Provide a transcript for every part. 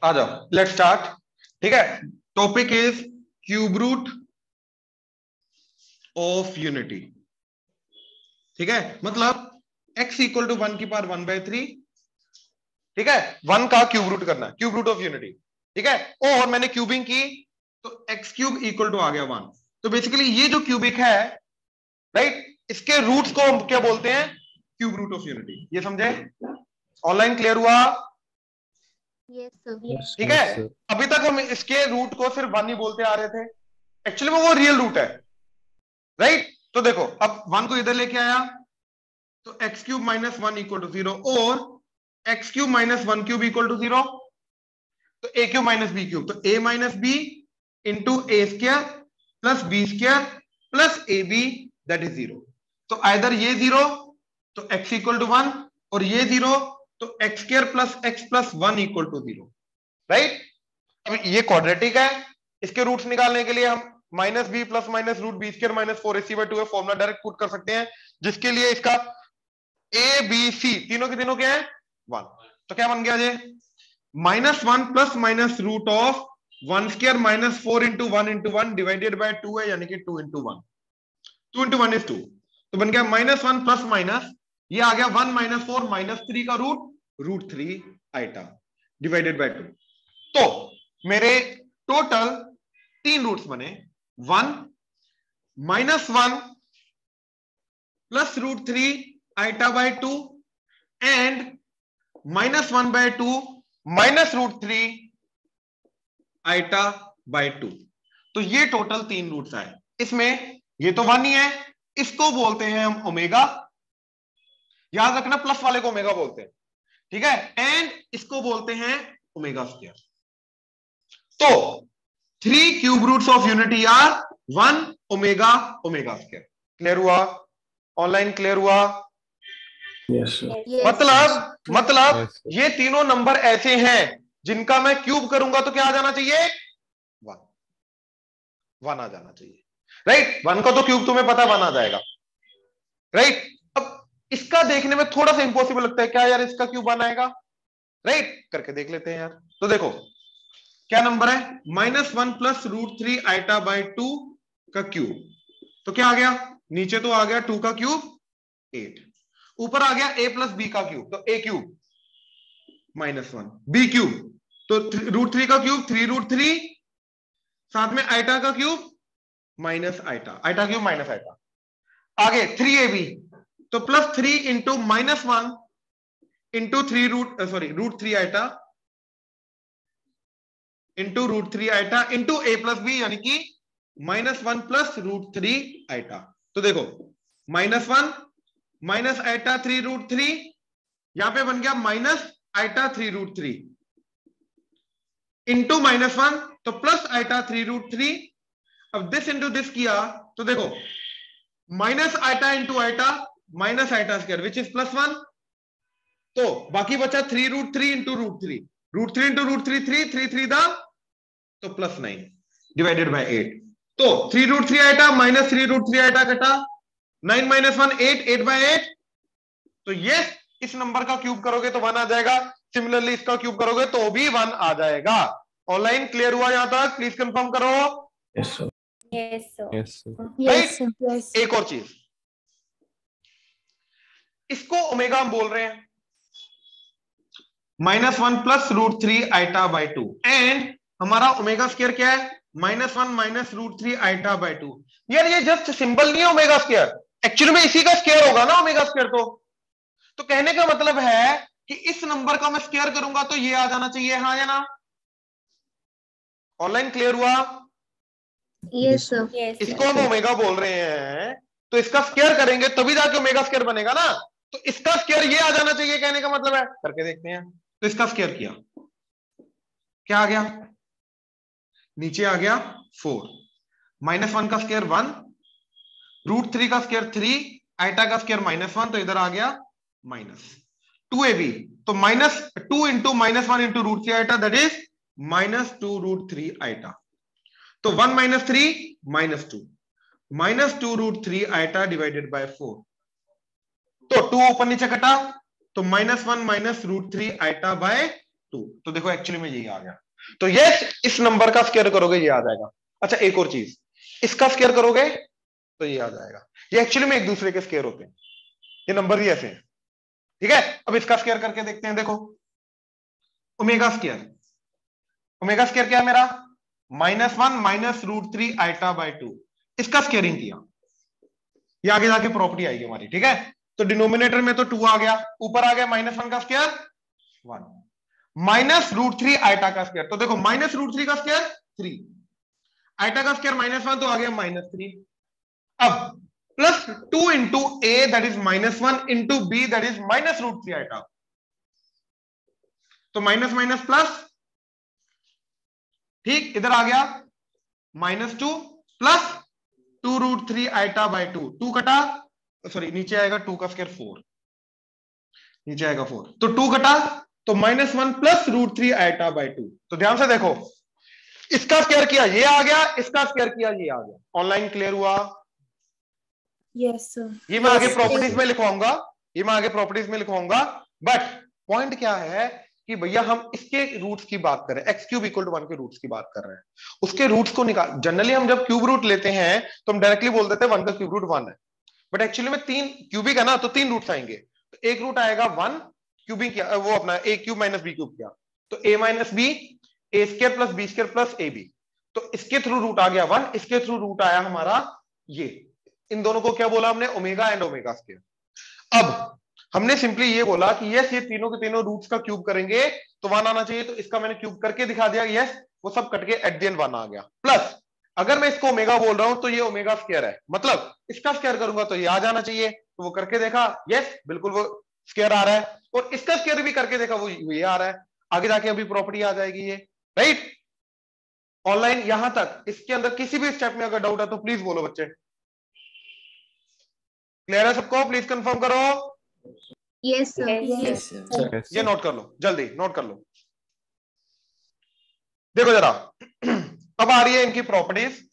आ जाओ, let's start. ठीक है, topic is cube root of unity. ठीक है, मतलब x इक्वल टू 1 की पावर 1/3। ठीक है, 1 का क्यूब रूट करना है, क्यूब रूट ऑफ यूनिटी। ठीक है, और मैंने क्यूबिंग की तो x क्यूब इक्वल टू आ गया 1। तो बेसिकली ये जो क्यूबिक है, राइट, इसके रूट्स को हम क्या बोलते हैं? Cube root of unity. ये समझे? ऑनलाइन क्लियर हुआ? ठीक है, अभी तक हम इसके रूट को सिर्फ 1 ही बोलते आ रहे थे, एक्चुअली में वो रियल रूट है, राइट। तो देखो, अब 1 को इधर लेके आया तो x cube minus 1 equal to 0, और x cube minus 1 cube equal to 0, तो a cube minus b cube, तो a minus b into a square plus b square plus a b, that is 0। तो आइदर ये 0 तो x equal to 1, और ये 0 तो x square plus x plus 1 equal to 0, right. अब ये quadratic है, इसके रूट्स निकालने के लिए हम minus b plus minus root b square minus 4ac/2 है फॉर्मूला डायरेक्ट पुट कर सकते हैं, जिसके लिए इसका ए बी सी तीनों के तीनों क्या है? 1। तो क्या बन गया जी? -1 plus minus root of 1 square minus 4 into 1 into 1 divided by 2 है, यानी कि 2 इंटू 1, 2 इंटू 1 इज 2। तो बन गया -1 प्लस माइनस, ये आ गया 1 माइनस 4 माइनस 3 का रूट 3 आइटा डिवाइडेड बाय 2। तो मेरे टोटल 3 रूट्स बने, 1 -1 plus root 3 iota by 2 and -1/2 minus root 3 iota by 2। तो ये टोटल 3 रूट्स आए। इसमें ये तो 1 ही है, इसको बोलते हैं हम ओमेगा, याद रखना प्लस वाले को ओमेगा बोलते हैं, ठीक है, एंड इसको बोलते हैं ओमेगा स्क्वायर। तो 3 cube roots of unity are 1 omega omega square. Clear हुआ? ऑनलाइन क्लियर हुआ? Yes, sir. मतलब ये तीनों नंबर ऐसे हैं जिनका मैं क्यूब करूंगा तो क्या आ जाना चाहिए? 1 आ जाना चाहिए, राइट। 1 का तो क्यूब तुम्हें पता 1 आ जाएगा, राइट। अब इसका देखने में थोड़ा सा इंपॉसिबल लगता है, क्या यार इसका क्यूब 1 आएगा, राइट, करके देख लेते हैं यार। तो देखो क्या नंबर है, -1 प्लस रूट 3 आइटा बाय 2 का क्यूब, तो क्या आ गया? नीचे तो आ गया 2 का क्यूब 8, ऊपर आ गया a प्लस बी का क्यूब, तो a क्यूब -1, b क्यूब तो रूट 3 का क्यूब 3 रूट 3, साथ में आइटा का cube minus iota, iota cube minus iota, आगे 3ab तो +3 into -1 into root 3 iota into root 3 iota into a plus b, यानी कि -1 प्लस रूट 3 आइटा। तो देखो -1 माइनस आइटा 3 रूट 3, यहां पे बन गया माइनस आइटा 3 रूट 3 इंटू -1 तो प्लस आइटा 3 रूट 3। अब दिस इंटू दिस किया तो देखो minus iota into iota minus iota square which is +1, तो बाकी बचा 3 root 3 into root 3, root 3 into root 3 3 3 3 दा तो +9 डिवाइडेड बाय 8। तो 3 root 3 iota minus 3 root 3 iota कटा 9 - 1 8, 8/8। तो ये इस नंबर का क्यूब करोगे तो 1 आ जाएगा, सिमिलरली इसका क्यूब करोगे तो भी 1 आ जाएगा। ऑनलाइन क्लियर हुआ यहां तक? प्लीज कंफर्म करो। Yes, sir. Yes, sir. Yes, sir. Right, एक और चीज, इसको ओमेगा हम बोल रहे हैं, -1 plus root 3 iota by 2, and हमारा ओमेगा स्क्वायर क्या है? -1 माइनस रूट 3 आइटा बाय 2। यार ये जस्ट सिंबल नहीं है ओमेगा स्क्वायर, एक्चुअली में इसी का स्क्वायर होगा ना ओमेगा स्क्वायर। तो कहने का मतलब है कि इस नंबर का मैं स्क्वायर करूंगा तो ये आ जाना चाहिए, हाँ या ना? ऑनलाइन क्लियर हुआ? Yes, sir. Yes, इसको हम ओमेगा बोल रहे हैं, तो इसका स्क्वायर करेंगे तभी जाके ओमेगा स्क्वायर बनेगा ना। तो इसका स्क्वायर ये आ जाना चाहिए, कहने का मतलब है। करके देखते हैं। तो इसका स्क्वायर किया, क्या आ गया? नीचे आ गया 4, -1 का स्क्वायर 1, रूट 3 का स्क्वायर 3, आइटा का स्क्वायर -1, तो इधर आ गया -2ab, तो -2 into -1 into root 3 iota, that is -2 root 3 iota. तो 1 - 3 -2, -2 रूट 3 आइटा डिवाइडेड बाय 4। तो 2 ऊपर नीचे कटा तो -1 माइनस रूट 3 आइटा बाय 2। तो देखो एक्चुअली में यही आ गया। तो यस, इस नंबर का स्क्वायर करोगे ये आ जाएगा। अच्छा एक और चीज, इसका स्क्वायर करोगे तो ये आ जाएगा। ये एक्चुअली में एक दूसरे के स्क्वायर होते हैं, ये नंबर ही ऐसे हैं। ठीक है, अब इसका स्क्वायर करके देखते हैं। देखो ओमेगा स्क्वायर, ओमेगा स्क्वायर क्या है मेरा, -1 माइनस √3 आइटा बाय 2। इसका स्क्वायरिंग किया, ये आगे जाके प्रॉपर्टी आएगी हमारी। ठीक है, तो डिनोमिनेटर में तो 2 आ गया, ऊपर आ गया -1 का स्क्वायर 1 माइनस √3 आइटा का स्क्वायर। तो देखो -√3 का स्क्वायर 3, आइटा का स्क्वायर -1 तो आ गया -3। अब plus 2 into a that is -1 into b that is -√3 iota. तो माइनस माइनस प्लस, ठीक, इधर आ गया -2 प्लस 2√3 आइटा बाय 2, 2 कटा, सॉरी नीचे आएगा 2 का स्क्वायर 4, नीचे आएगा 4, तो 2 कटा तो -1 प्लस √3 आइटा बाय 2। तो ध्यान से देखो, इसका स्क्वायर किया ये आ गया, इसका स्क्वायर किया ये आ गया। ऑनलाइन क्लियर हुआ? Yes, sir. ये मैं आगे प्रॉपर्टीज में लिखवाऊंगा, ये मैं आगे प्रॉपर्टीज में लिखवाऊंगा। बट पॉइंट क्या है कि भैया हम इसके रूट्स की बात कर रहे हैं, x³ = 1 के रूट्स की बात कर रहे हैं, उसके रूट्स को निकाल। जनरली हम जब क्यूब रूट लेते हैं तो हम डायरेक्टली बोल देते हैं 1 का क्यूब रूट 1 है, बट एक्चुअली में 3 क्यूबिक है ना, तो 3 रूट्स आएंगे। तो एक रूट आएगा 1 क्यूबिक किया, वो अपना a³ - b³ किया, तो a - b a² + b² + ab। तो इसके थ्रू रूट आ गया 1, इसके थ्रू रूट आया हमारा ये। इन दोनों को क्या बोला हमने, ओमेगा एंड ओमेगा स्क्वायर। अब हमने सिंपली ये बोला कि यस, ये तीनों के तीनों रूट्स का क्यूब करेंगे तो 1 आना चाहिए, तो इसका मैंने क्यूब करके दिखा दिया। यस, वो सब कट के एट द एंड 1 आ गया। प्लस अगर मैं इसको ओमेगा बोल रहा हूं तो ये ओमेगा स्क्वायर है, मतलब इसका स्क्वायर करूंगा तो ये आ जाना चाहिए। तो वो करके देखा, यस बिल्कुल वो स्क्वायर आ रहा है, और इसका स्क्वायर भी करके देखा, वो ये आ रहा है। आगे जाके अभी प्रॉपर्टी आ जाएगी ये, राइट। ऑनलाइन यहां तक, इसके अंदर किसी भी स्टेप में अगर डाउट है तो प्लीज बोलो बच्चे। क्लियर है सबको? प्लीज कंफर्म करो। Yes, sir. Yes, sir. ये नोट कर लो, जल्दी नोट कर लो। देखो जरा, अब आ रही है इनकी प्रॉपर्टीज।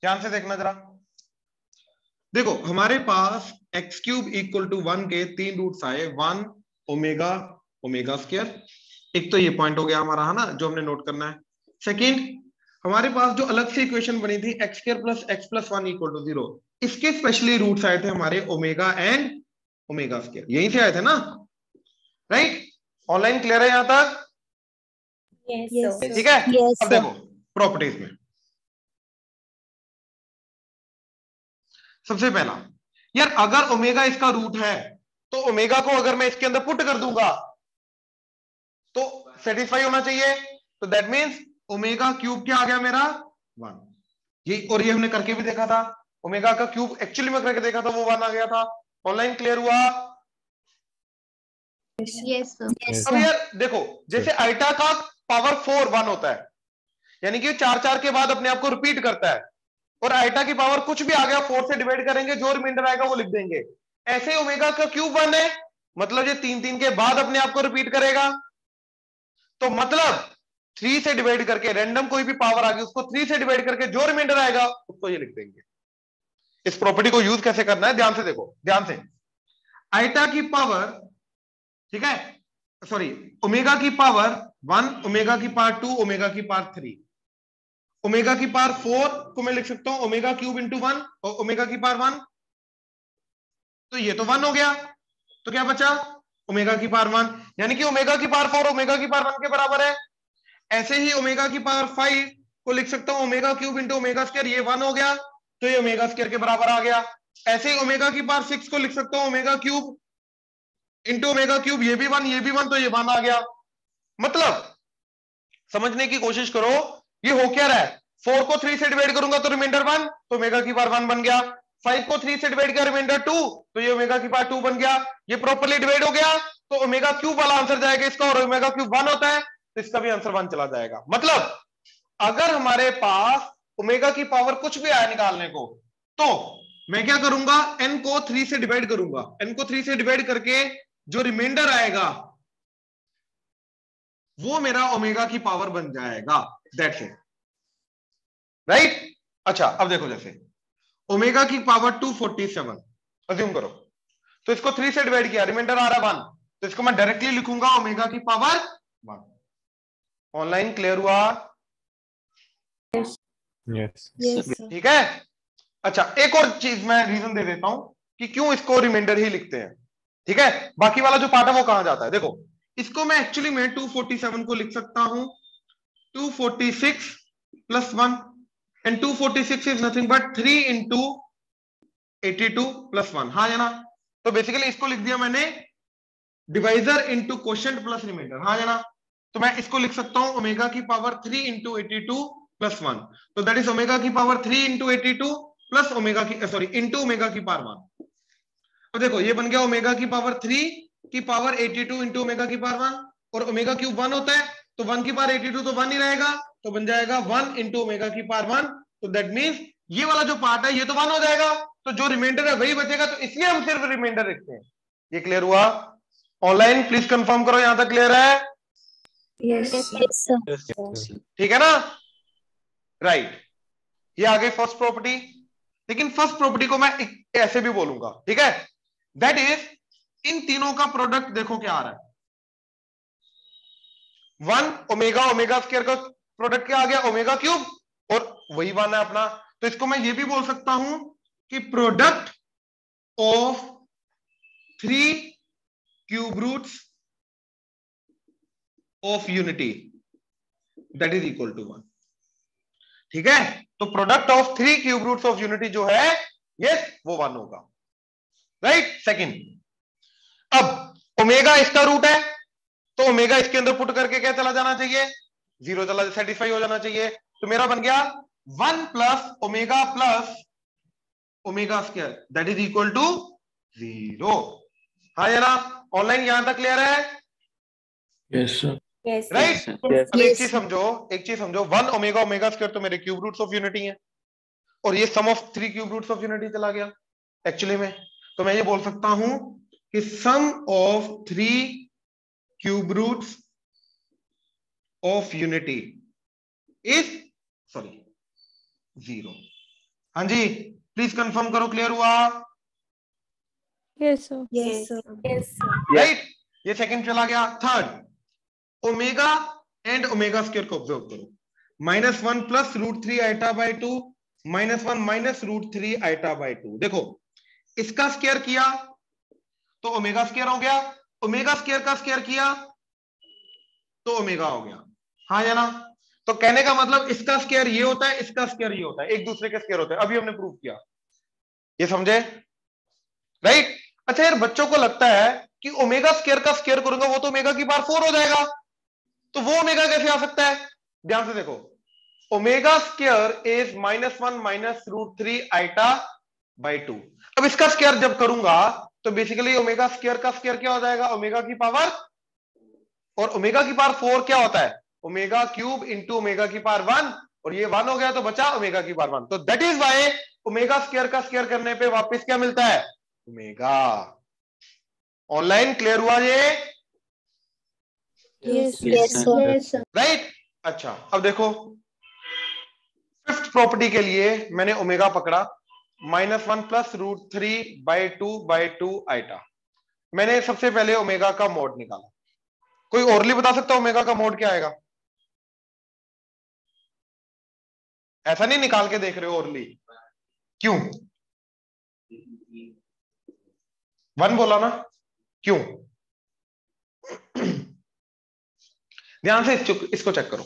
ध्यान से देखना जरा। देखो हमारे पास x³ = 1 के 3 रूट्स आए, 1 ओमेगा ओमेगा स्क्वायर। एक तो ये पॉइंट हो गया हमारा, है ना, जो हमने नोट करना है। सेकंड, हमारे पास जो अलग से इक्वेशन बनी थी x² + x + 1 = 0, इसके स्पेशली रूट्स आए थे हमारे ओमेगा एंड ओमेगा स्क्वायर, यहीं से आए थे ना, राइट। ऑनलाइन क्लियर है यहां तक? Yes, sir. ठीक है। Yes, अब देखो प्रॉपर्टीज में सबसे पहला, यार अगर ओमेगा इसका रूट है तो ओमेगा को अगर मैं इसके अंदर पुट कर दूंगा तो सेटिस्फाई होना चाहिए। तो दैट मींस ओमेगा क्यूब क्या आ गया मेरा 1। ये और ये हमने करके भी देखा था, ओमेगा का क्यूब एक्चुअली में करके देखा था, वो 1 आ गया था। ऑनलाइन क्लियर हुआ? Yes, sir. अब यार देखो, जैसे आइटा का पावर 4 1 होता है, यानी कि 4 के बाद अपने आप को रिपीट करता है, और आइटा की पावर कुछ भी आ गया 4 से डिवाइड करेंगे, जो रिमाइंडर आएगा वो लिख देंगे। ऐसे ओमेगा का क्यूब 1 है, मतलब ये 3 के बाद अपने आप को रिपीट करेगा। तो मतलब 3 से डिवाइड करके, रैंडम कोई भी पावर आ गई उसको 3 से डिवाइड करके जो रिमाइंडर आएगा उसको ये लिख देंगे। इस प्रॉपर्टी को यूज कैसे करना है ध्यान से देखो, ध्यान से। आइटा की पावर, ठीक है, सॉरी, ओमेगा की पावर 1, ओमेगा की पावर 2, ओमेगा की पावर 3, ओमेगा की पावर 4 को मैं लिख सकता हूं ओमेगा क्यूब × 1, और ओमेगा की पावर 1, तो ये तो 1 हो गया। तो क्या बचा, ओमेगा की पावर 1, यानी कि ओमेगा की पावर 4 ओमेगा की पावर 1 के बराबर है। ऐसे ही ओमेगा की पावर 5 को लिख सकता हूं ओमेगा क्यूब × ओमेगा स्क्वायर, ये 1 हो गया, तो ये ओमेगा स्क्वायर के बराबर आ गया। ऐसे ही ओमेगा की पावर 6 को लिख सकता हूं ओमेगा क्यूब × ओमेगा क्यूब, ये भी 1 ये भी 1, तो ये 1 आ गया। मतलब समझने की कोशिश करो, ये हो क्या रहा है, 4 को 3 से डिवाइड करूंगा तो रिमाइंडर 1, तो ओमेगा की पावर 1 बन गया। 5 को 3 से डिवाइड किया, रिमाइंडर 2, तो ये ओमेगा की पावर 2 बन गया। ये प्रॉपर्ली डिवाइड हो गया, तो ओमेगा क्यूब वाला आंसर जाएगा इसका, और ओमेगा क्यूब 1 होता है तो इसका भी आंसर 1 चला जाएगा। मतलब अगर हमारे पास ओमेगा की पावर कुछ भी आया निकालने को, तो मैं क्या करूंगा, n को 3 से डिवाइड करूंगा, n को 3 से डिवाइड करके जो रिमाइंडर आएगा वो मेरा ओमेगा की पावर बन जाएगा, दैट्स इट, राइट। अच्छा अब देखो, जैसे ओमेगा की पावर 247 अज्यूम करो, तो इसको 3 से डिवाइड किया, रिमाइंडर आ रहा 1, तो इसको मैं डायरेक्टली लिखूंगा ओमेगा की पावर 1। ऑनलाइन क्लियर हुआ? Yes. ठीक है। अच्छा एक और चीज मैं रीजन दे देता हूं कि क्यों इसको रिमाइंडर ही लिखते हैं, ठीक है। बाकी वाला जो पार्ट है वो कहां जाता है, देखो इसको मैं एक्चुअली में 247 को लिख सकता हूं 246 plus 1, and 246 is nothing but 3 into 82 plus 1, हाँ या ना। तो बेसिकली इसको लिख दिया मैंने divisor into quotient plus remainder, हाँ या ना। तो मैं इसको लिख सकता हूं ओमेगा की पावर 3 इंटू 82 प्लस 1, तो दैट इज ओमेगा की पावर 3 इंटू 82 प्लस ओमेगा की सॉरी इंटू ओमेगा की पावर 1। अब देखो ये बन गया ओमेगा की पावर 3 की पावर 82 इंटू ओमेगा की पावर 1, और ओमेगा क्यूब 1 होता है, तो 1 की पावर 82 तो 1 ही रहेगा, तो बन जाएगा 1 इंटू ओमेगा की पावर 1। तो दैट मींस ये वाला जो पार्ट है ये तो 1 हो जाएगा, तो जो रिमाइंडर है वही बचेगा, तो इसलिए हम सिर्फ रिमाइंडर लिखते हैं। ये क्लियर हुआ? ऑनलाइन प्लीज कंफर्म करो, यहां तक क्लियर है? Yes, sir. ठीक है ना, राइट। ये आ गई फर्स्ट प्रॉपर्टी, लेकिन फर्स्ट प्रॉपर्टी को मैं ऐसे भी बोलूंगा, ठीक है, दैट इज इन तीनों का प्रोडक्ट देखो क्या आ रहा है, 1 ओमेगा, ओमेगा स्क्वायर का प्रोडक्ट क्या आ गया, ओमेगा क्यूब, और वही 1 है अपना। तो इसको मैं ये भी बोल सकता हूं कि product of 3 cube roots of unity that is equal to 1, ठीक है। तो product of 3 cube roots of unity जो है यस वो 1 होगा, राइट। सेकंड, अब ओमेगा इसका रूट है, तो ओमेगा इसके अंदर पुट करके क्या चला जाना चाहिए, 0 चला, सेटिस्फाई हो जाना चाहिए। तो मेरा बन गया 1 plus omega square that is equal to 0, हाँ या ना। ऑनलाइन यहां तक क्लियर है? Yes, sir. राइट। अब Yes, एक चीज समझो 1 ओमेगा ओमेगा स्क्वायर तो मेरे क्यूब रूट्स ऑफ यूनिटी है, और ये sum of 3 cube roots of unity चला गया एक्चुअली में। तो मैं ये बोल सकता हूं कि sum of 3 cube roots of unity is sorry 0। हाँ जी प्लीज कंफर्म करो, क्लियर हुआ? Yes, sir. Yes, sir. Right. ये सेकंड चला गया। Third, omega and omega square को ऑब्जर्व करो, -1 plus √3 iota by 2, -1 minus √3 iota by 2। देखो इसका स्क्वायर किया तो ओमेगा स्क्वायर हो गया, ओमेगा स्क्वायर का स्क्वायर किया तो ओमेगा हो गया, हाँ या ना। तो कहने का मतलब इसका स्क्वायर ये होता है, इसका स्क्वायर ये होता है, एक दूसरे के स्क्वायर होते हैं, अभी हमने प्रूव किया, ये समझे, राइट। अच्छा यार बच्चों को लगता है कि ओमेगा स्क्वायर का स्क्वायर करूंगा वो तो ओमेगा की पावर 4 हो जाएगा, तो वो ओमेगा कैसे आ सकता है? ध्यान से देखो, omega square is -1 minus √3 iota by 2। अब इसका स्क्वायर जब करूंगा तो बेसिकली ओमेगा स्क्वायर का स्क्वायर क्या हो जाएगा, ओमेगा की पावर, और ओमेगा की पावर 4 क्या होता है, ओमेगा क्यूब इंटू ओमेगा की पावर 1, और ये 1 हो गया तो बचा ओमेगा की पावर 1। तो that is why omega square का स्क्वायर करने पे वापस क्या मिलता है, ओमेगा। ऑनलाइन क्लियर हुआ ये? Yes, sir. राइट। अच्छा अब देखो फिफ्थ प्रॉपर्टी के लिए मैंने ओमेगा पकड़ा, -1 प्लस √3 बाय 2 आइटा। मैंने सबसे पहले ओमेगा का मोड निकाला। कोई ओरली बता सकता है ओमेगा का मोड क्या आएगा? ऐसा नहीं निकाल के देख रहे हो ओरली, क्यों? 1 बोला ना, क्यों? ध्यान से इसको चेक करो,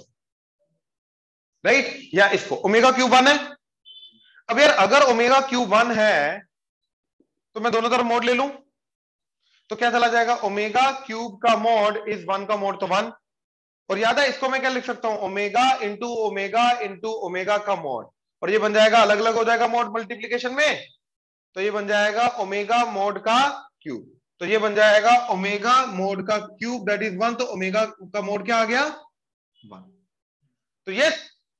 राइट, या इसको, ओमेगा क्यूब 1 है। अब यार अगर ओमेगा क्यूब 1 है तो मैं दोनों तरफ मोड ले लूं तो क्या चला जाएगा, ओमेगा क्यूब का मोड इज 1 का मोड तो 1, और याद है इसको मैं क्या लिख सकता हूं, ओमेगा इंटू ओमेगा का मोड, और ये बन जाएगा अलग अलग हो जाएगा मोड मल्टीप्लीकेशन में, तो ये बन जाएगा ओमेगा मोड का क्यूब, तो ये बन जाएगा ओमेगा मोड का क्यूब दैट इज 1, तो ओमेगा का मोड क्या आ गया 1। तो ये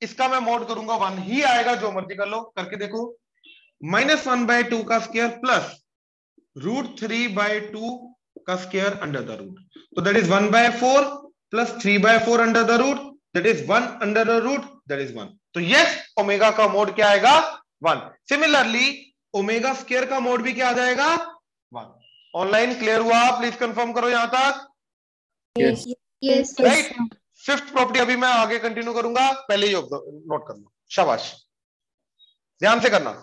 इसका मैं मोड करूंगा 1 ही आएगा, जो मर्जी कर लो, करके देखो, -1/2 का स्क्वायर प्लस √3/2 का स्क्वायर अंडर द रूट, तो that is 1/4 plus 3/4 under the root, that is 1 under the root, that is 1। तो यस, ओमेगा का मोड क्या आएगा? 1। सिमिलरली ओमेगा स्क्वायर का मोड भी क्या आ जाएगा? 1। ऑनलाइन क्लियर हुआ? प्लीज कंफर्म करो यहां तक। Yes. Yes, right. Fifth property अभी मैं आगे कंटिन्यू करूंगा, पहले ही नोट कर लो। शाबाश, ध्यान से करना।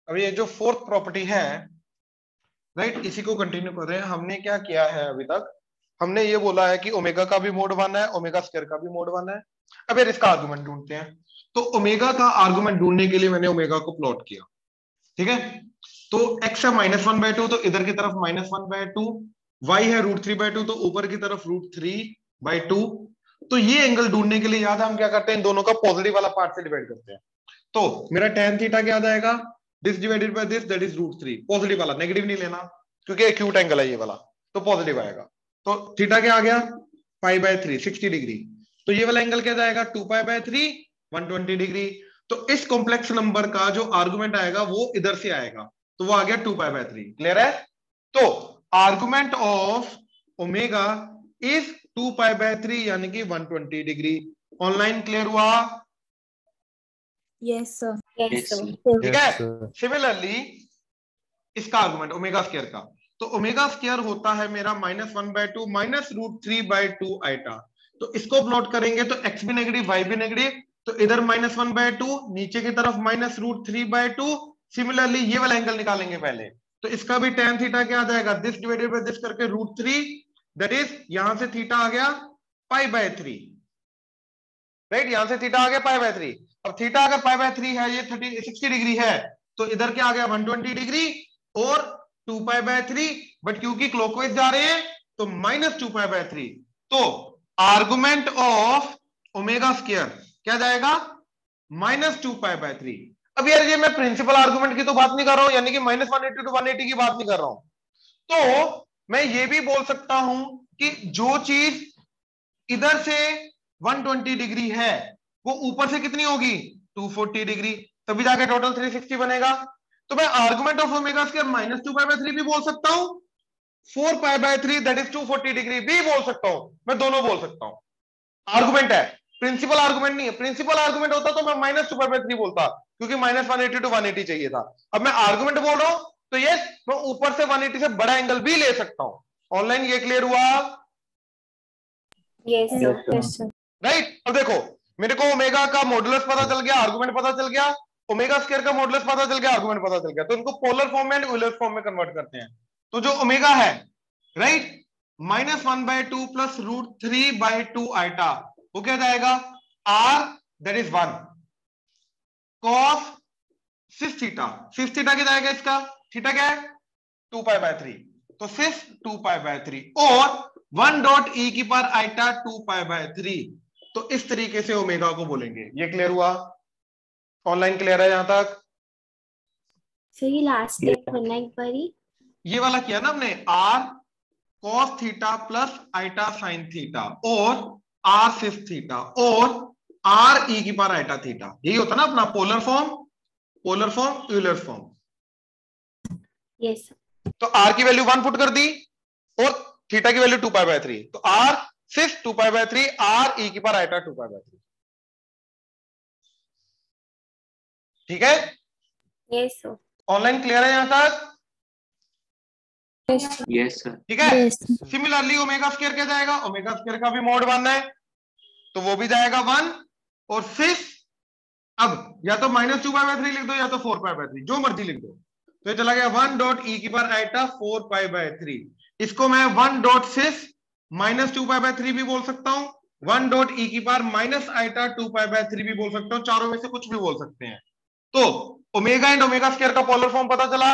अब ये जो फोर्थ प्रॉपर्टी है, राइट, इसी को कंटिन्यू कर रहे हैं। हमने क्या किया है अभी तक? हमने ये बोला है कि ओमेगा का भी मोड 1 है, ओमेगा स्क्वायर का भी मोड 1 है। अब यार इसका आर्गुमेंट ढूंढते हैं। तो ओमेगा का आर्गुमेंट ढूंढने के लिए मैंने ओमेगा को प्लॉट किया, ठीक है। तो x है -1/2, तो इधर की तरफ -1/2, y है √3/2, तो ऊपर की तरफ √3/2। तो ये एंगल ढूंढने के लिए याद है हम क्या करते हैं? इन दोनों का पॉजिटिव वाला पार्ट से डिवाइड करते हैं। तो मेरा tan थीटा क्या आ जाएगा? This divided by this, that is √3। Positive वाला, नेगेटिव नहीं लेना क्योंकि एक्यूट एंगल है ये वाला, तो पॉजिटिव आएगा। तो थीटा क्या आ गया? π/3, 60 डिग्री। तो ये वाला एंगल क्या जाएगा? 2π/3, 120 डिग्री। तो इस कॉम्प्लेक्स नंबर का जो आर्गुमेंट आएगा वो इधर से आएगा, तो वो आ गया 2π/3। क्लियर है? तो आर्गुमेंट ऑफ ओमेगा इज 2π/3 यानी कि 120 डिग्री। ऑनलाइन क्लियर हुआ? Yes, sir. Yes, sir. ठीक है। Yes, sir. सिमिलरली इसका आर्गुमेंट ओमेगा स्क्वायर का, तो ओमेगा स्क्वायर होता है मेरा -1/2 -√3/2 आइटा। तो इसको प्लॉट करेंगे तो x भी नेगेटिव, y भी नेगेटिव, तो इधर -1/2, नीचे की तरफ -√3/2। सिमिलरली ये वाला एंगल निकालेंगे पहले, तो इसका भी tan थीटा क्या आ जाएगा? दिस डिवाइडेड बाय दिस करके √3, दैट इज यहां से थीटा आ गया π/3, राइट। यहां से थीटा आ गया π/3। अब थीटा अगर π/3 है, ये 60 डिग्री है, तो इधर क्या आ गया? 120 डिग्री और 2π/3, बट क्योंकि क्लॉकवाइज जा रहे हैं तो -2π/3। तो आर्गुमेंट ऑफ ओमेगा स्क्वायर क्या जाएगा? -2π/3। अब यार ये मैं प्रिंसिपल आर्गुमेंट की तो बात नहीं कर रहा हूं, यानी कि -180 to 180 की बात नहीं कर रहा हूं। तो मैं ये भी बोल सकता हूं कि जो चीज इधर से 120 डिग्री है वो ऊपर से कितनी होगी? 240 डिग्री, तभी जाके टोटल 360 बनेगा। तो मैं आर्गुमेंट ऑफ ओमेगा स्क्वायर -2π/3 भी बोल सकता हूं, 4π/3 दैट इज 240 डिग्री भी बोल सकता हूं, मैं दोनों बोल सकता हूं। आर्गुमेंट है, प्रिंसिपल आर्गुमेंट नहीं है। प्रिंसिपल आर्गुमेंट होता तो मैं -2π/3 बोलता, क्योंकि -180 to 180 चाहिए था। अब मैं आर्गुमेंट बोल रहा हूं, तो यस, मैं ऊपर से 180 से बड़ा एंगल भी ले सकता हूं। ऑनलाइन ये क्लियर हुआ? Yes, sir. Yes, sir. Right. अब देखो, मेरे को ओमेगा का मॉडुलस पता चल गया, आर्गुमेंट पता चल गया, ओमेगा स्क्वायर का मॉडुलस पता चल गया, आर्गुमेंट पता चल गया। तो इनको पोलर फॉर्म में एंड यूलर फॉर्म में कन्वर्ट करते हैं। तो जो ओमेगा है, राइट, -1/2 प्लस √3/2 आइटा, वो क्या जाएगा? r that is 1 cos 6 theta. 6 theta क्या जाएगा? इसका थीटा क्या है? 2π/3, तो 6 2π/3 और 1 डॉट e की पावर आइटा 2π/3। तो इस तरीके से ओमेगा को बोलेंगे। ये क्लियर हुआ? ऑनलाइन क्लियर है यहां तक? So ये last step करना एक बारी। ये वाला किया ना हमने, r cos theta plus iota sine theta और r सिस थीटा और r e की पावर आइटा थीटा। यही होता ना अपना polar form, Euler form. Yes, sir. तो r की वैल्यू 1 पुट कर दी और थीटा की वैल्यू 2π/3, तो r सिस 2π/3, r e की पावर आइटा 2π/3। ठीक है? Yes, sir. ऑनलाइन क्लियर है यहां तक? Yes, sir. ठीक है। Yes. सिमिलरली ओमेगा स्क्वायर क्या जाएगा? ओमेगा स्क्वायर का भी मोड 1 है, तो वो भी जाएगा 1 और सिस, अब या तो -2π/3 लिख दो या तो 4π/3, जो मर्जी लिख दो। तो ये चला गया 1 डॉट e की पावर आइटा 4π/3। इसको मैं 1 डॉट सिस -2π/3 भी बोल सकता हूं, 1 डॉट e की पावर माइनस आइटा 2π/3 भी बोल सकता हूं, चारों में से कुछ भी बोल सकते हैं। तो ओमेगा एंड ओमेगा स्क्वायर का पोलर फॉर्म पता चला?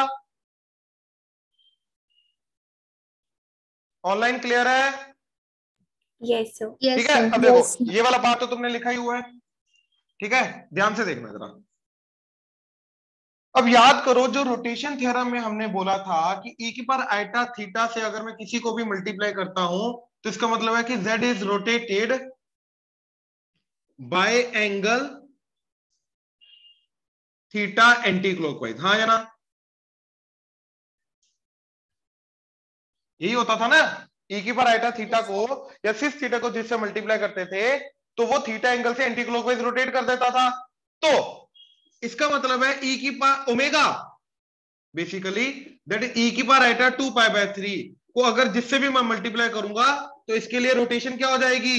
ऑनलाइन क्लियर है? Yes, sir. ठीक है, अब देखो ये वाला पार्ट तो तुमने लिखा ही हुआ है, ठीक है, ध्यान से देखना जरा। अब याद करो जो रोटेशन थ्योरम में हमने बोला था कि e की पावर आइटा थीटा से अगर मैं किसी को भी मल्टीप्लाई करता हूं तो इसका मतलब है कि z is rotated bye angle theta anti clockwise, हाँ या ना? यही होता था ना, e की पावर आइटा थीटा को या सिस थीटा को जिससे मल्टीप्लाई करते थे तो वो थीटा एंगल से एंटी क्लॉकवाइज रोटेट कर देता था। तो इसका मतलब है e की power omega basically that is e की पावर आइटा 2π/3 को अगर जिससे भी मैं मल्टीप्लाई करूंगा तो इसके लिए रोटेशन क्या हो जाएगी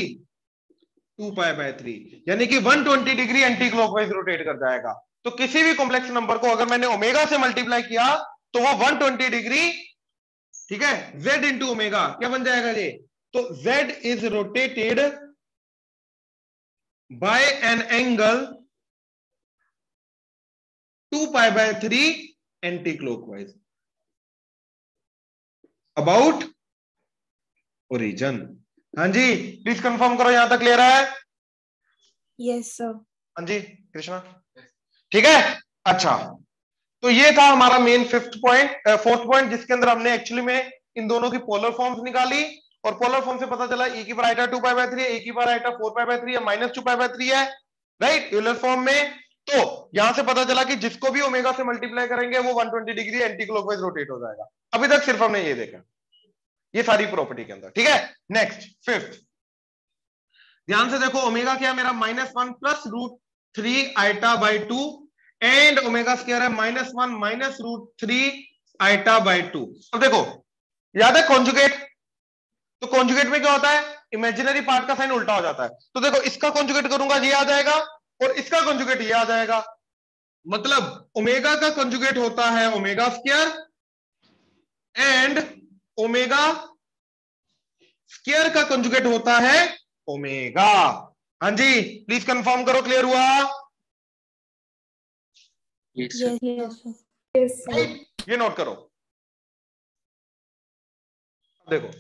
2π/3, यानी कि 120 डिग्री एंटी क्लॉकवाइज रोटेट कर जाएगा। तो किसी भी कॉम्प्लेक्स नंबर को अगर मैंने ओमेगा से मल्टीप्लाई किया तो वो 120 डिग्री, ठीक है, z इंटू ओमेगा क्या बन जाएगा ये, तो z is rotated by an angle 2π/3 anti clockwise about origin. हाँ जी, प्लीज कंफर्म करो, यहां तक क्लियर है? Yes, sir. हाँ जी कृष्णा, ठीक है। अच्छा, तो ये था हमारा मेन फोर्थ पॉइंट जिसके अंदर हमने एक्चुअली में इन दोनों की पोलर फॉर्म्स निकाली और पोलर फॉर्म से पता चला e की पावर आइटा 2π/3 है, e की पावर आइटा 4π/3 है, -2π/3 है, राइट, यूलर फॉर्म में। तो यहां से पता चला कि जिसको भी ओमेगा से मल्टीप्लाई करेंगे वो 120 डिग्री एंटी क्लॉकवाइज रोटेट हो जाएगा। अभी तक सिर्फ हमने ये देखा, ये सारी प्रॉपर्टी के अंदर, ठीक है। नेक्स्ट फिफ्थ, ध्यान से देखो, ओमेगा क्या है मेरा -1 + √3 iota by 2 and omega square है -1 - √3 आइटा बाई 2। अब देखो, याद है कॉन्जुगेट, तो कॉन्जुगेट में क्या होता है, इमेजिनरी पार्ट का साइन उल्टा हो जाता है। तो देखो इसका कॉन्जुगेट करूंगा ये आ जाएगा और इसका कॉन्जुगेट ये आ जाएगा, मतलब ओमेगा का कॉन्जुगेट होता है omega square and omega square का कॉन्जुगेट होता है ओमेगा। हाँ जी, प्लीज कंफर्म करो, क्लियर हुआ? Yes, sir. Yes, sir. Yes, sir. ये नोट करो, देखो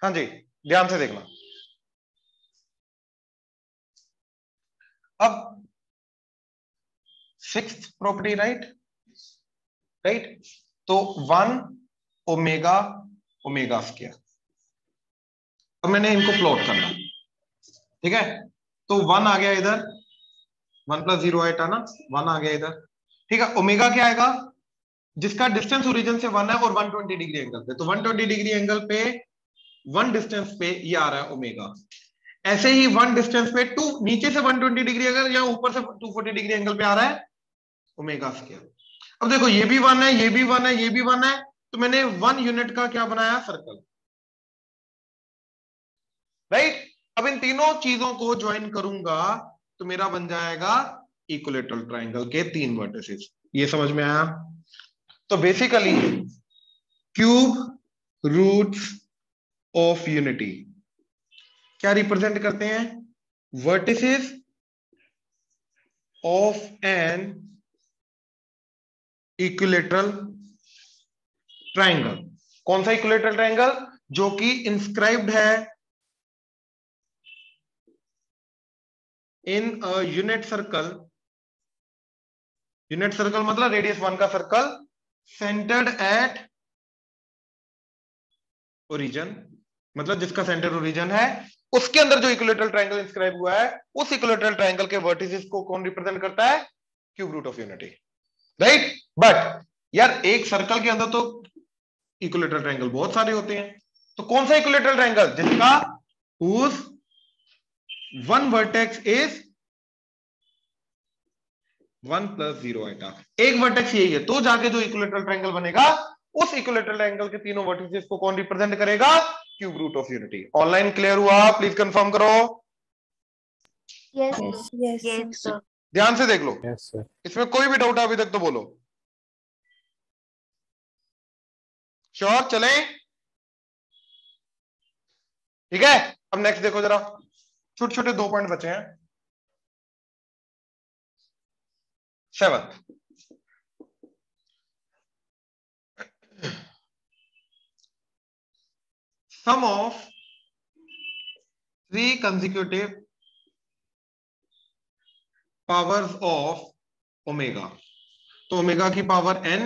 हाँ जी, ध्यान से देखना। अब सिक्स्थ प्रॉपर्टी, राइट, तो 1 ओमेगा ओमेगा स्क्वायर, अब मैंने इनको प्लॉट करना, ठीक है। तो 1 आ गया इधर, 1 + 0 आइटा ना, 1 आ गया इधर, ठीक है। ओमेगा क्या आएगा, जिसका डिस्टेंस ओरिजिन से 1 है और 120 डिग्री एंगल पे, तो 120 डिग्री एंगल पे 1 डिस्टेंस पे ये आ रहा है ओमेगा। ऐसे ही 1 डिस्टेंस पे 2 नीचे से 120 डिग्री अगर या ऊपर से 240 डिग्री एंगल पे आ रहा है ओमेगा स्क्वायर। अब देखो ये भी 1 है, ये भी 1 है, ये भी 1 है, तो मैंने 1 यूनिट का क्या बनाया, सर्कल, राइट। अब इन तीनों चीजों को ज्वाइन करूंगा तो मेरा बन जाएगा इक्विलैटरल ट्रायंगल के 3 वर्टिसेस। ये समझ में आया? तो basically cube roots of unity क्या रिप्रेजेंट करते हैं, vertices of an equilateral triangle. कौन सा इक्विलैटरल ट्रायंगल, जो कि इंस्क्राइब्ड है in a unit circle, unit circle मतलब रेडियस 1 का सर्कल, सेंटर्ड एट ओरिजिन, मतलब जिसका सेंटर ओरिजिन है उसके अंदर जो इक्विलैटरल ट्रायंगल इंस्क्राइब हुआ है उस इक्विलैटरल ट्रायंगल के वर्टिसेस को कौन रिप्रेजेंट करता है, cube root of unity, right. But यार एक सर्कल के अंदर तो इक्विलैटरल ट्रायंगल बहुत सारे होते हैं, तो कौन सा इक्विलैटरल ट्रायंगल जिसका whose one vertex is 1 + 0 आइटा, एक वर्टेक्स यही है, तो जाके जो इक्विलैटरल ट्रायंगल बनेगा उस इक्विलैटरल ट्रायंगल के तीनों वर्टिसेस को कौन रिप्रेजेंट करेगा, cube root of unity. Online clear हुआ? प्लीज कंफर्म करो। Yes. Yes, Yes, sir. sir. ध्यान से देख लो, Yes, sir. इसमें कोई भी डाउट है अभी तक तो बोलो। श्योर चले? ठीक है, अब नेक्स्ट देखो जरा, छोटे छोटे 2 पॉइंट बचे हैं। 7 sum of 3 consecutive powers of omega. तो ओमेगा की पावर n,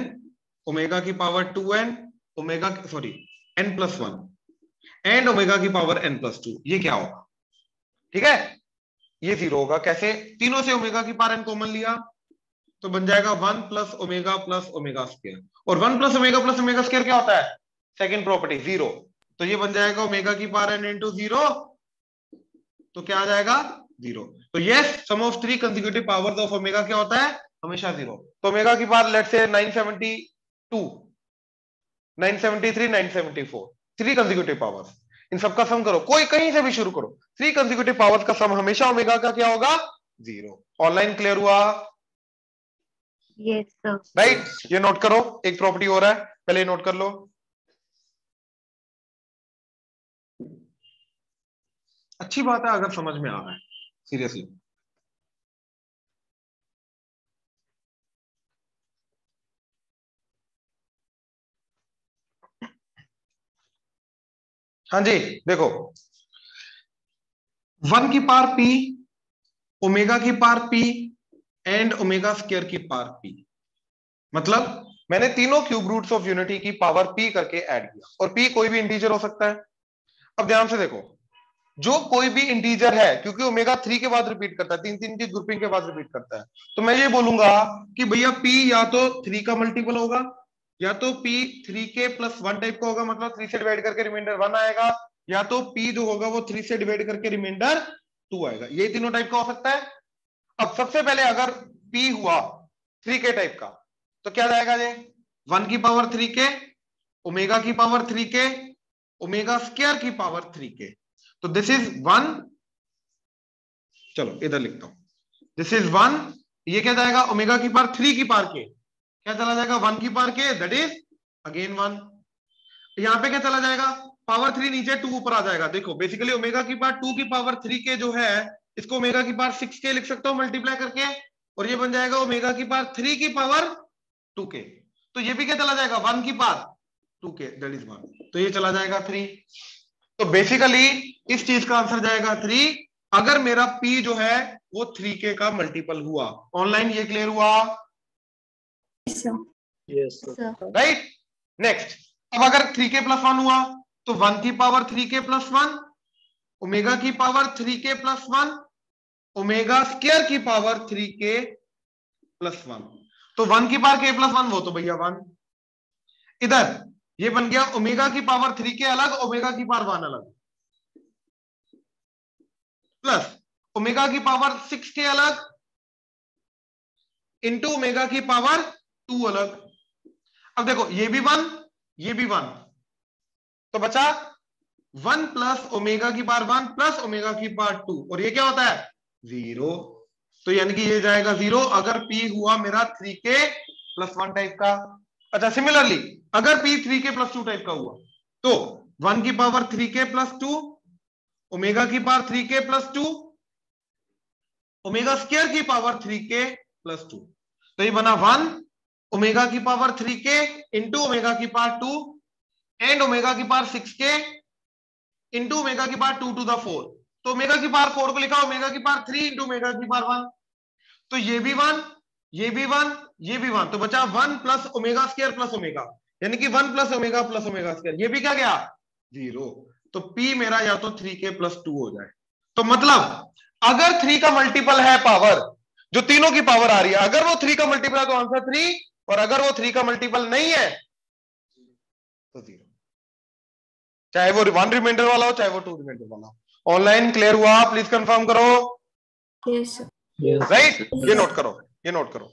ओमेगा की power 2n, omega sorry n+1 and omega की पावर n+2, ये क्या होगा? ठीक है, ये 0 होगा। कैसे? तीनों से ओमेगा की पावर n कॉमन लिया तो बन जाएगा 1 प्लस ओमेगा स्क्वायर, और 1 प्लस ओमेगा स्क्वायर क्या होता है? Second property 0। तो ये बन जाएगा ओमेगा की पावर n इंटू 0, तो क्या आ जाएगा? 0। तो yes, sum of 3 consecutive powers of omega क्या होता है? हमेशा 0। तो ओमेगा की power let's say 972, 973, 974, 3 consecutive powers, इन सबका सम करो, कोई कहीं से भी शुरू करो, 3 कंसेक्यूटिव पावर्स का सम हमेशा ओमेगा का क्या होगा? 0। ऑनलाइन क्लियर हुआ? Yes, sir. राइट, ये नोट करो, एक प्रॉपर्टी हो रहा है, पहले नोट कर लो। अच्छी बात है अगर समझ में आ रहा है, सीरियसली। हाँ जी, देखो 1 की पावर p, ओमेगा की power p and omega square की पावर p, मतलब मैंने तीनों क्यूब रूट्स ऑफ यूनिटी की पावर p करके ऐड किया, और p कोई भी इंटीजर हो सकता है। अब ध्यान से देखो, जो कोई भी इंटीजर है, क्योंकि ओमेगा 3 के बाद रिपीट करता है, 3 की ग्रुपिंग के बाद रिपीट करता है, तो मैं ये बोलूंगा कि भैया p या तो 3 का मल्टीपल होगा, या तो p 3k + 1 टाइप का होगा, मतलब 3 से डिवाइड करके रिमाइंडर 1 आएगा, या तो p जो होगा वो 3 से डिवाइड करके रिमाइंडर 2 आएगा। ये तीनों टाइप का हो सकता है। अब सबसे पहले अगर p हुआ 3k टाइप का, तो क्या जाएगा? ये 1 की पावर 3k, ओमेगा की पावर 3k, ओमेगा स्क्वायर की पावर 3k। तो दिस इज 1, चलो इधर लिखता हूं, दिस इज 1, ये क्या जाएगा? ओमेगा की पावर 3 की पावर k, क्या चला जाएगा? 1 की power k, that is again 1। यहां पे क्या चला जाएगा? पावर 3 नीचे, 2 ऊपर आ जाएगा। देखो बेसिकली ओमेगा की पावर 2 की पावर 3k जो है, इसको ओमेगा की पावर 6k लिख सकता हूं मल्टीप्लाई करके, और ये बन जाएगा ओमेगा की पावर 3 की पावर 2k। तो ये भी क्या चला जाएगा? 1 की पावर 2k, दैट इज 1, तो ये चला जाएगा 3। तो बेसिकली इस चीज का आंसर जाएगा 3, अगर मेरा p जो है वो 3k का मल्टीपल हुआ। ऑनलाइन ये क्लियर हुआ? Yes, sir. Yes, sir. Sir. Right, next. अब अगर 3k + 1 हुआ, तो 1 की पावर 3k + 1, ओमेगा की पावर 3k + 1, ओमेगा स्क्वायर की पावर 3k + 1। तो 1 की पावर k + 1 वो तो भैया 1। इधर ये बन गया ओमेगा की पावर 3k अलग, ओमेगा की पावर 1 अलग, प्लस ओमेगा की पावर 6k अलग इंटू ओमेगा की पावर 2 अलग। अब देखो ये भी 1, ये भी 1, तो बचा 1 प्लस ओमेगा की पावर 1 प्लस ओमेगा की पावर 2, और ये क्या होता है? 0। तो यानी कि ये जाएगा 0 अगर p हुआ मेरा 3k + 1 टाइप का। अच्छा, सिमिलरली अगर p 3k + 2 टाइप का हुआ, तो 1 की पावर 3k + 2, ओमेगा की पावर 3k + 2, ओमेगा स्क्वायर की पावर 3k + 2। तो ये बना 1 ओमेगा की पावर 3k इंटू ओमेगा की पावर 2 एंड ओमेगा की पावर 6k इंटू ओमेगा की पावर 2 to the 4। तो ओमेगा की पावर 4 को लिखा ओमेगा की पावर 3 इंटू ओमेगा की पावर 1। तो ये भी 1, ये भी 1, ये भी 1, तो बचा 1 plus omega square plus omega, यानी कि 1 प्लस ओमेगा स्क्वायर। ये भी क्या गया? 0। तो p मेरा या तो 3k + 2 हो जाए। तो मतलब अगर 3 का मल्टीपल है पावर, जो तीनों की पावर आ रही है, अगर वो 3 का मल्टीपल है तो आंसर 3, और अगर वो 3 का मल्टीपल नहीं है तो 0, चाहे वो 1 रिमाइंडर वाला हो चाहे वो 2 रिमाइंडर वाला हो। ऑनलाइन क्लियर हुआ? प्लीज कंफर्म करो। Yes, sir. Yes. राइट, ये नोट करो, ये नोट करो।